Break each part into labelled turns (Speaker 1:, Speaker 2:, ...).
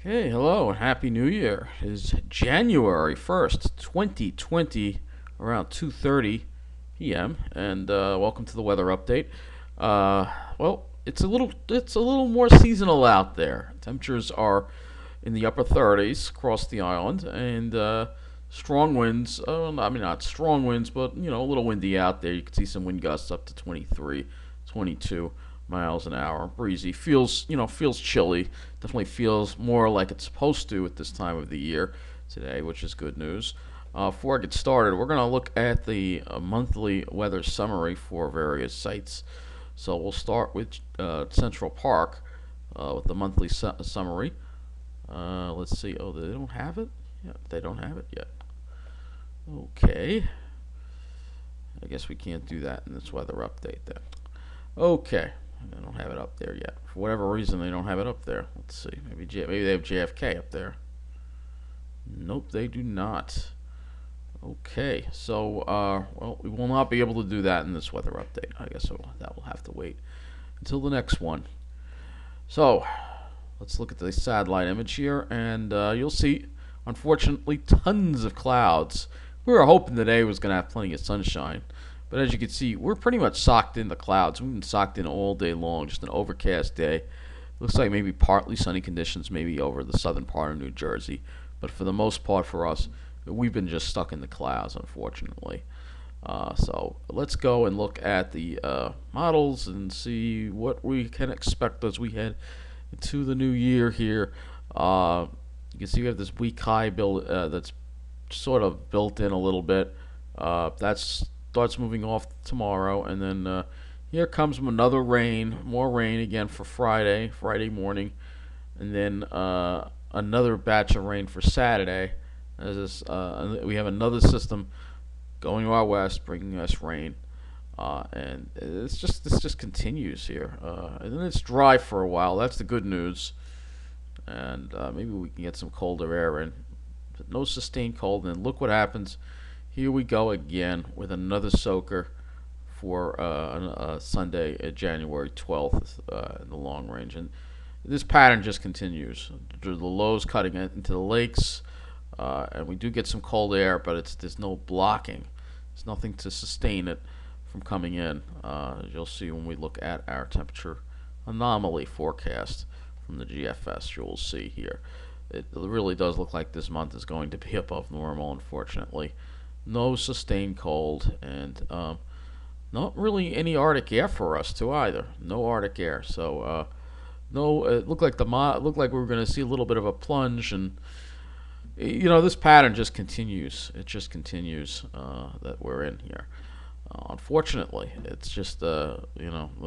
Speaker 1: Hey, hello, and Happy New Year. It is January 1st, 2020, around 2:30 p.m., and welcome to the weather update. It's a little more seasonal out there. Temperatures are in the upper 30s across the island, and strong winds. I mean, not strong winds, but a little windy out there. You can see some wind gusts up to 23, 22 miles an hour. Breezy. Feels chilly. Definitely feels more like it's supposed to at this time of the year today, which is good news. Before I get started, we're going to look at the monthly weather summary for various sites. So we'll start with Central Park with the monthly summary. Let's see. Oh, they don't have it? Yeah, they don't have it yet. Okay. I guess we can't do that in this weather update then. Okay. They don't have it up there yet. For whatever reason, they don't have it up there. Let's see. Maybe they have JFK up there. Nope, they do not. Okay, so we will not be able to do that in this weather update. I guess that will have to wait until the next one. So let's look at the satellite image here, and you'll see, unfortunately, tons of clouds. We were hoping today was going to have plenty of sunshine, but as you can see, we're pretty much socked in the clouds. We've been socked in all day long, just an overcast day. Looks like maybe partly sunny conditions, maybe over the southern part of New Jersey, but for the most part for us, we've been just stuck in the clouds, unfortunately. So let's go and look at the models and see what we can expect as we head into the new year here. You can see we have this weak high build that's sort of built in a little bit. That starts moving off tomorrow, and then here comes another rain, more rain again for Friday morning, and then another batch of rain for Saturday. We have another system going to our west, bringing us rain, and this just continues here, and then it's dry for a while. That's the good news, and maybe we can get some colder air in. But no sustained cold, and look what happens. Here we go again with another soaker for Sunday, January 12th, in the long range, and this pattern just continues. The lows cutting into the lakes. And we do get some cold air, but there's no blocking. There's nothing to sustain it from coming in. As you'll see when we look at our temperature anomaly forecast from the GFS, you'll see here. It really does look like this month is going to be above normal, unfortunately. No sustained cold, and not really any Arctic air for us, too, either. No Arctic air. So, no, it looked like we were going to see a little bit of a plunge, and this pattern just continues. It just continues that we're in here. Unfortunately, it's just the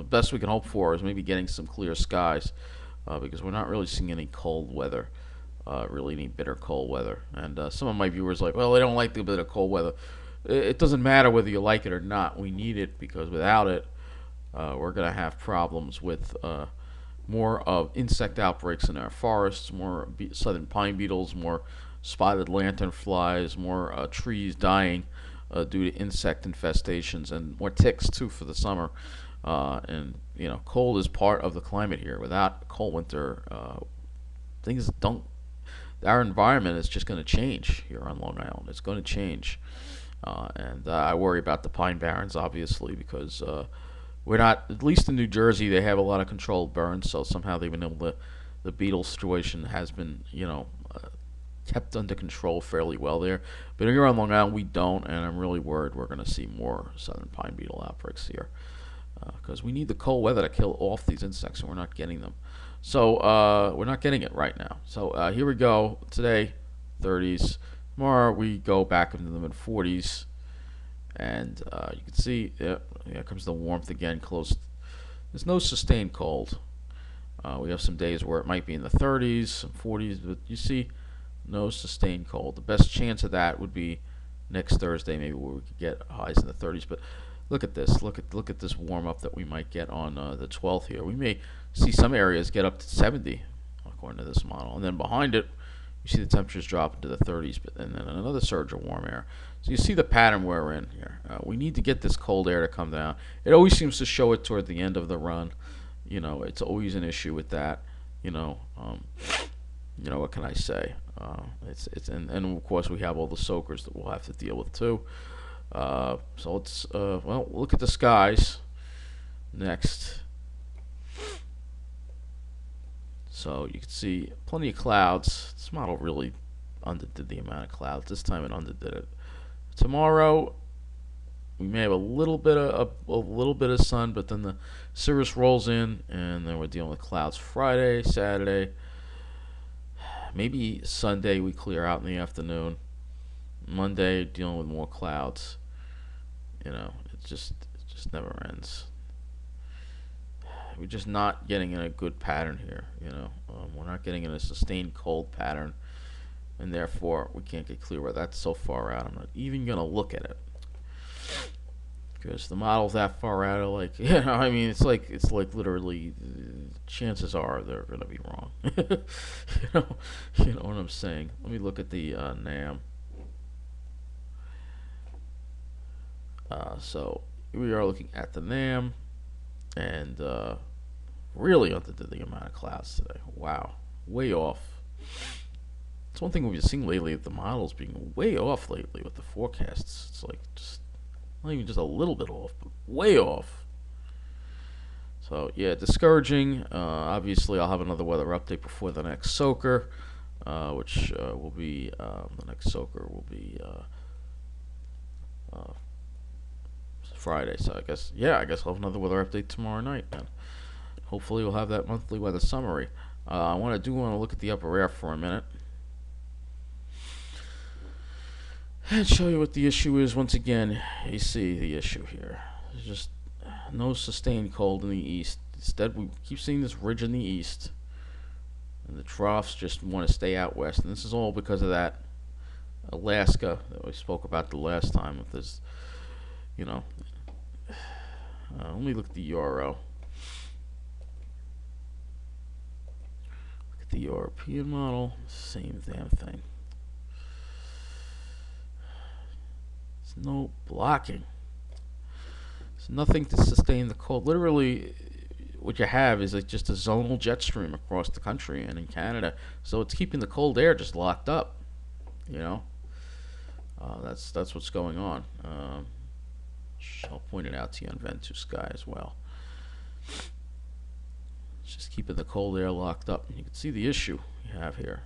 Speaker 1: best we can hope for is maybe getting some clear skies, because we're not really seeing any cold weather, really any bitter cold weather. And some of my viewers are like, well, they don't like the bit of cold weather. It doesn't matter whether you like it or not. We need it because without it, we're going to have problems with more of insect outbreaks in our forests, more southern pine beetles, more spotted lanternflies, more trees dying due to insect infestations, and more ticks too for the summer. And cold is part of the climate here. Without a cold winter, things don't. Our environment is just going to change here on Long Island. It's going to change, and I worry about the pine barrens, obviously, because we're not. At least in New Jersey, they have a lot of controlled burns, so somehow they've been able to. The beetle situation has been, kept under control fairly well there. But here on Long Island, we don't, and I'm really worried we're going to see more southern pine beetle outbreaks here, because we need the cold weather to kill off these insects, and we're not getting them. So we're not getting it right now. So here we go. Today, 30s. Tomorrow we go back into the mid 40s, and you can see, here comes the warmth again. Close. There's no sustained cold. We have some days where it might be in the 30s, some 40s, but you see, no sustained cold. The best chance of that would be next Thursday, maybe, where we could get highs in the 30s. But look at this. Look at this warm up that we might get on the 12th here. We may see some areas get up to 70, according to this model, and then behind it, you see the temperatures drop into the 30s, and then another surge of warm air. So you see the pattern we're in here. We need to get this cold air to come down. It always seems to show it toward the end of the run. It's always an issue with that. what can I say? It's and of course we have all the soakers that we'll have to deal with too. So let's well look at the skies next. So you can see plenty of clouds. This model really underdid the amount of clouds. This time it underdid it. Tomorrow we may have a little bit of sun, but then the cirrus rolls in, and then we're dealing with clouds. Friday, Saturday, maybe Sunday we clear out in the afternoon. Monday dealing with more clouds. It just never ends. We're just not getting in a good pattern here. We're not getting in a sustained cold pattern, and therefore we can't get clear where that's so far out. I'm not even gonna look at it because the model's that far out. Like, I mean, it's like literally, chances are they're gonna be wrong. you know, you know what I'm saying. Let me look at the NAM. So we are looking at the NAM, and really underdid the amount of clouds today. Wow, way off. It's one thing we've seen lately, the models being way off lately with the forecasts. It's like just not even just a little bit off, but way off. So yeah, discouraging. Obviously, I'll have another weather update before the next soaker, which will be the next soaker will be uh, Friday. So I guess I'll have another weather update tomorrow night. And hopefully, we'll have that monthly weather summary. I want to look at the upper air for a minute and show you what the issue is. Once again, you see the issue here. There's just no sustained cold in the east. Instead, we keep seeing this ridge in the east, and the troughs just want to stay out west. And this is all because of that Alaska that we spoke about the last time. With this, let me look at the Euro. Look at the European model. Same damn thing. There's no blocking. There's nothing to sustain the cold. Literally, what you have is like just a zonal jet stream across the country and in Canada. So it's keeping the cold air just locked up. You know, that's what's going on. I'll point it out to you on Ventu Sky as well. It's just keeping the cold air locked up. You can see the issue we have here.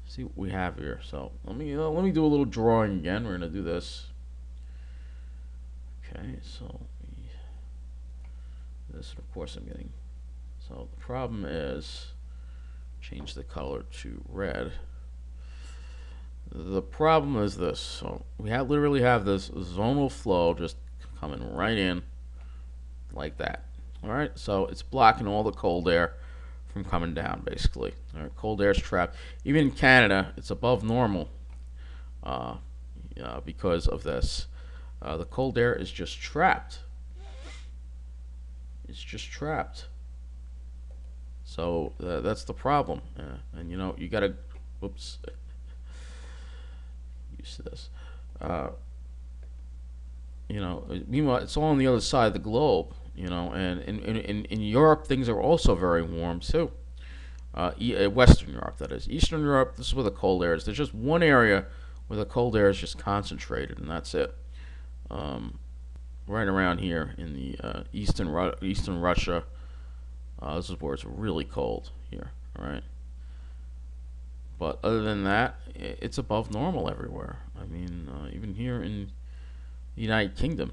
Speaker 1: See what we have here. So let me do a little drawing again. We're gonna do this. Okay, so this, of course, I'm getting. So the problem is, change the color to red. The problem is this. So we literally have this zonal flow just coming right in like that. All right, so it's blocking all the cold air from coming down, basically. All right, cold air is trapped. Even in Canada, it's above normal because of this. The cold air is just trapped. It's just trapped. So that's the problem. And you gotta, whoops, use this. Meanwhile, it's all on the other side of the globe. And in Europe, things are also very warm too. Western Europe, that is. Eastern Europe, this is where the cold air is. There's just one area where the cold air is just concentrated, and that's it. Right around here in the eastern Russia, this is where it's really cold here. All right. But other than that, it's above normal everywhere. I mean, even here in the United Kingdom,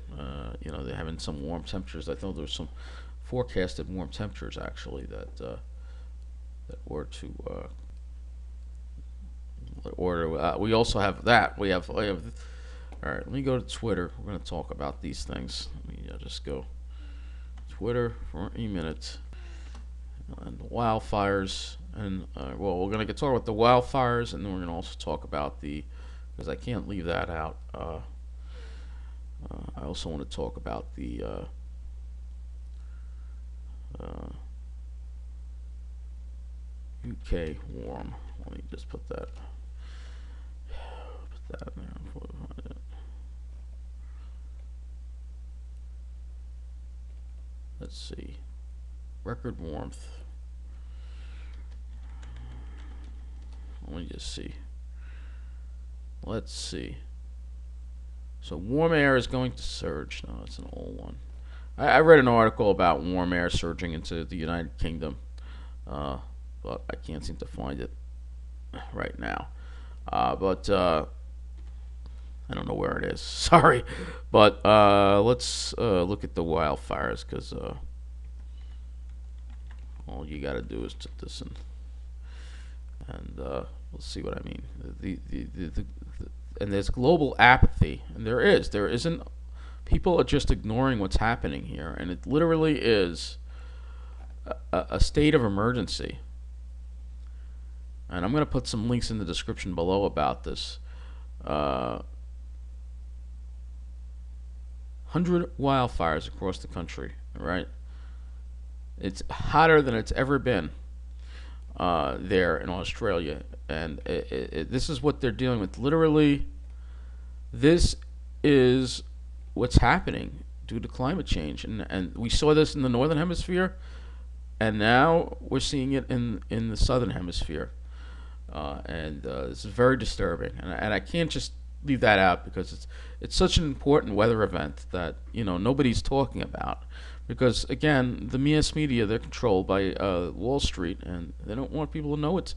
Speaker 1: they're having some warm temperatures. I thought there was some forecasted warm temperatures actually that were to order. We also have that. We have. All right. Let me go to Twitter. We're going to talk about these things. Let me just go Twitter for a minute. And the wildfires, and we're going to talk about the wildfires, and then we're going to also talk about because I can't leave that out. I also want to talk about the UK warm. Let me just put that in there before we find it. Let's see. Record warmth. Let me just see. Let's see. So warm air is going to surge. No, it's an old one. I read an article about warm air surging into the United Kingdom, uh, but I can't seem to find it right now. But I don't know where it is. Sorry, but let's look at the wildfires because all you got to do is to listen, and we'll see what I mean. And there's global apathy, and there isn't. People are just ignoring what's happening here, and it literally is a state of emergency. And I'm going to put some links in the description below about this. 100 wildfires across the country, right? It's hotter than it's ever been there in Australia. And this is what they're dealing with. Literally, this is what's happening due to climate change. And we saw this in the Northern Hemisphere, and now we're seeing it in the Southern Hemisphere. And it's very disturbing. And I can't just leave that out because it's such an important weather event that nobody's talking about. Because again, the mass media, they're controlled by Wall Street, and they don't want people to know what's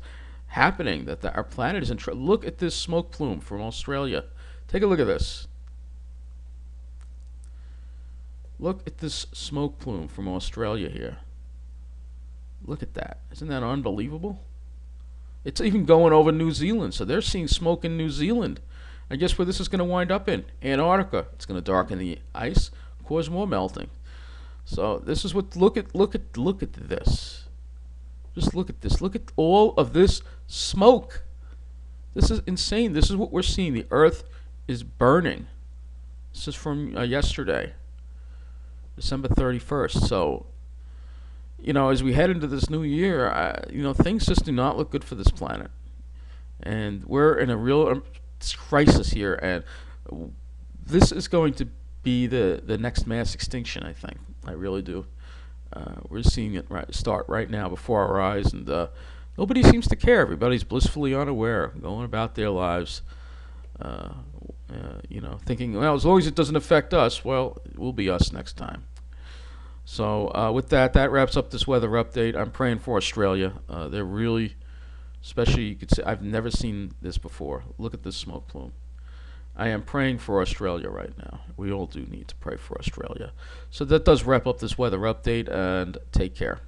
Speaker 1: happening. That our planet is in trouble. Look at this smoke plume from Australia. Take a look at this. Look at this smoke plume from Australia here. Look at that. Isn't that unbelievable? It's even going over New Zealand, so they're seeing smoke in New Zealand. And guess where this is going to wind up in? Antarctica. It's going to darken the ice, cause more melting. So this is what look at this. Just look at this. Look at all of this smoke. This is insane. This is what we're seeing. The earth is burning. This is from yesterday, December 31st. So, as we head into this new year, things just do not look good for this planet. And we're in a real crisis here. And this is going to be the next mass extinction, I think. I really do. We're seeing it start right now before our eyes, and nobody seems to care. Everybody's blissfully unaware, going about their lives, thinking, well, as long as it doesn't affect us, well, it will be us next time. So with that wraps up this weather update. I'm praying for Australia. They're really, especially, you could say, I've never seen this before. Look at this smoke plume. I am praying for Australia right now. We all do need to pray for Australia. So that does wrap up this weather update, and take care.